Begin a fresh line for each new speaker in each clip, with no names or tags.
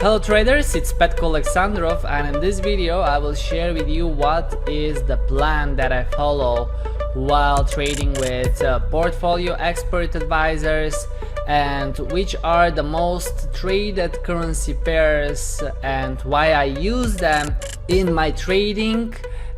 Hello traders, it's Petko Alexandrov, and in this video I will share with you what is the plan that I follow while trading with portfolio expert advisors and which are the most traded currency pairs and why I use them in my trading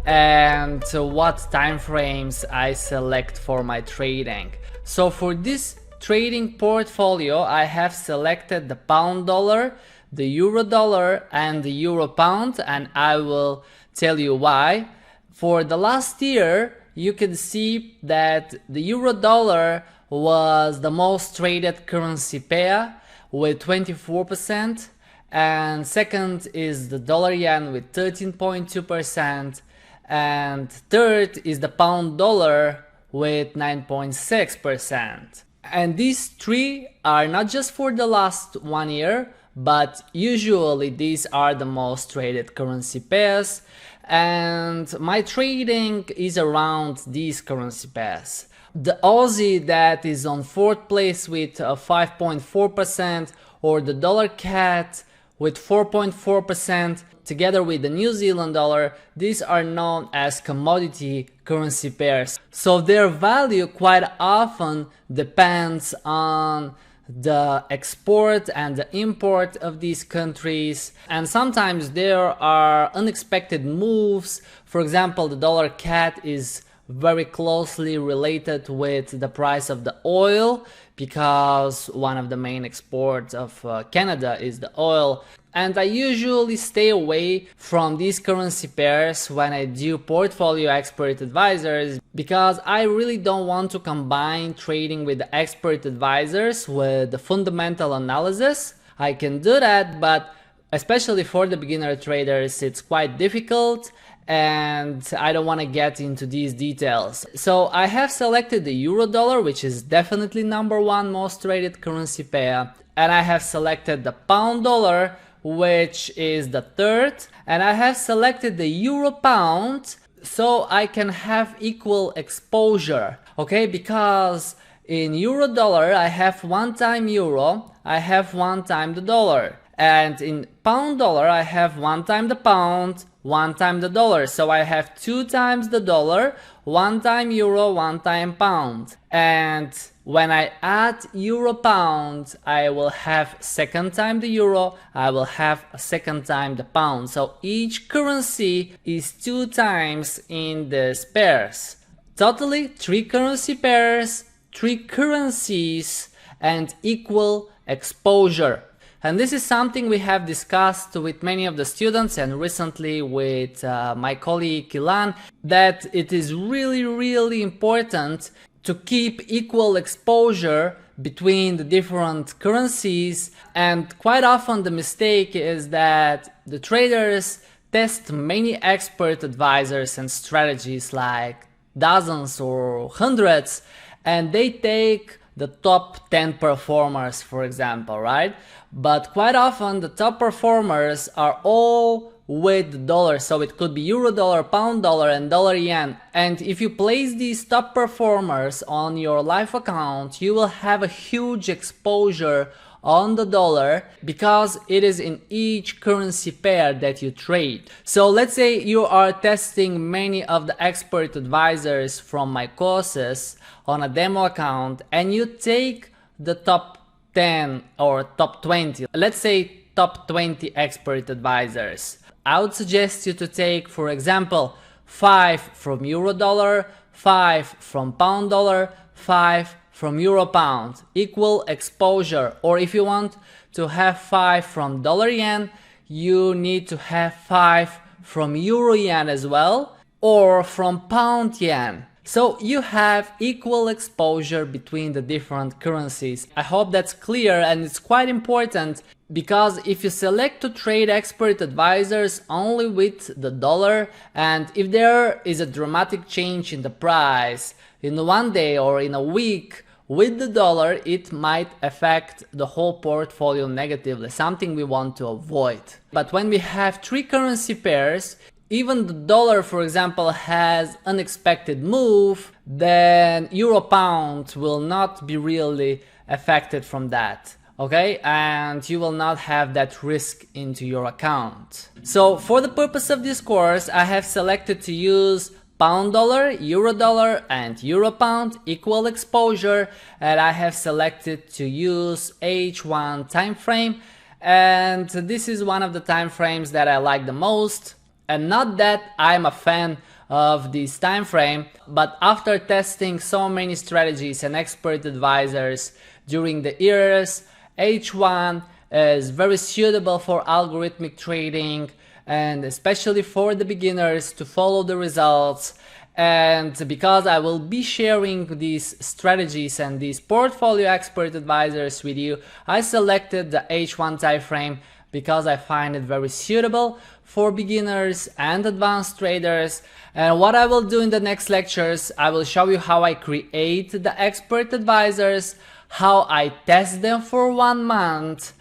and what time frames I select for my trading. So for this trading portfolio I have selected the pound dollar, the euro dollar and the euro pound, and I will tell you why. For the last year you can see that the euro dollar was the most traded currency pair with 24%, and second is the dollar yen with 13.2%, and third is the pound dollar with 9.6%. And these three are not just for the last 1 year, but usually these are the most traded currency pairs, and my trading is around these currency pairs. The Aussie that is on 4th place with 5.4%, or the dollar CAD with 4.4%, together with the New Zealand dollar, these are known as commodity currency pairs. So their value quite often depends on the export and the import of these countries, and sometimes there are unexpected moves. For example, the dollar CAD is very closely related with the price of the oil, because one of the main exports of Canada is the oil. And I usually stay away from these currency pairs when I do portfolio expert advisors, because I really don't want to combine trading with the expert advisors with the fundamental analysis. I can do that, but especially for the beginner traders it's quite difficult, and I don't want to get into these details. So I have selected the euro dollar, which is definitely #1 most traded currency pair, and I have selected the pound dollar, which is the third, and I have selected the euro pound so I can have equal exposure, okay? Because in euro dollar I have 1 time euro, I have 1 time the dollar, and in pound dollar I have 1 time the pound, 1 time the dollar. So I have 2 times the dollar, 1 time euro, 1 time pound. And when I add euro pound, I will have second time the euro, I will have a second time the pound. So each currency is 2 times in these pairs. Totally 3 currency pairs, 3 currencies and equal exposure. And this is something we have discussed with many of the students and recently with my colleague Ilan, that it is really important to keep equal exposure between the different currencies. And quite often the mistake is that the traders test many expert advisors and strategies, like dozens or hundreds, and they take the top 10 performers, for example, right? But quite often the top performers are all with the dollar, so it could be euro dollar, pound dollar and dollar yen. And if you place these top performers on your live account, you will have a huge exposure on the dollar, because it is in each currency pair that you trade. So let's say you are testing many of the expert advisors from my courses on a demo account, and you take the top 10 or top 20, let's say top 20 expert advisors. I would suggest you to take, for example, 5 from euro dollar, 5 from pound dollar, 5 from euro pound, equal exposure. Or if you want to have 5 from dollar yen, you need to have 5 from euro yen as well, or from pound yen. So you have equal exposure between the different currencies. I hope that's clear, and it's quite important, because if you select to trade expert advisors only with the dollar, and if there is a dramatic change in the price in 1 day or in a week with the dollar, it might affect the whole portfolio negatively, something we want to avoid. But when we have 3 currency pairs, even the dollar, for example, has unexpected move, then euro pound will not be really affected from that. okay, and you will not have that risk into your account. So for the purpose of this course, I have selected to use pound dollar, euro dollar and euro pound equal exposure, and I have selected to use H1 time frame, and this is one of the time frames that I like the most. And not that I'm a fan of this time frame, but after testing so many strategies and expert advisors during the years, H1 is very suitable for algorithmic trading and especially for the beginners to follow the results. And because I will be sharing these strategies and these portfolio expert advisors with you, I selected the H1 time frame because I find it very suitable for beginners and advanced traders. And what I will do in the next lectures, I will show you how I create the expert advisors, how I test them for 1 month,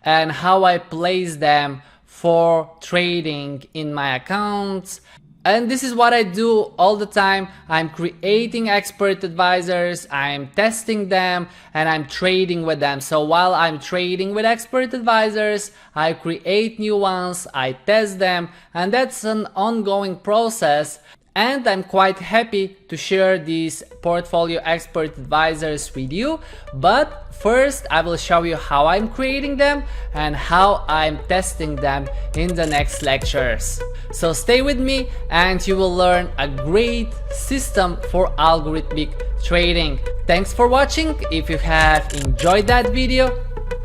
and how I place them for trading in my accounts. And this is what I do all the time. I'm creating expert advisors, I'm testing them, and I'm trading with them. So while I'm trading with expert advisors, I create new ones, I test them, and that's an ongoing process. And I'm quite happy to share these portfolio expert advisors with you. But first I will show you how I'm creating them and how I'm testing them in the next lectures. So stay with me and you will learn a great system for algorithmic trading. Thanks for watching. If you have enjoyed that video,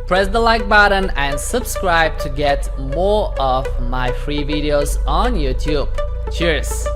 press the like button and subscribe to get more of my free videos on YouTube. Cheers!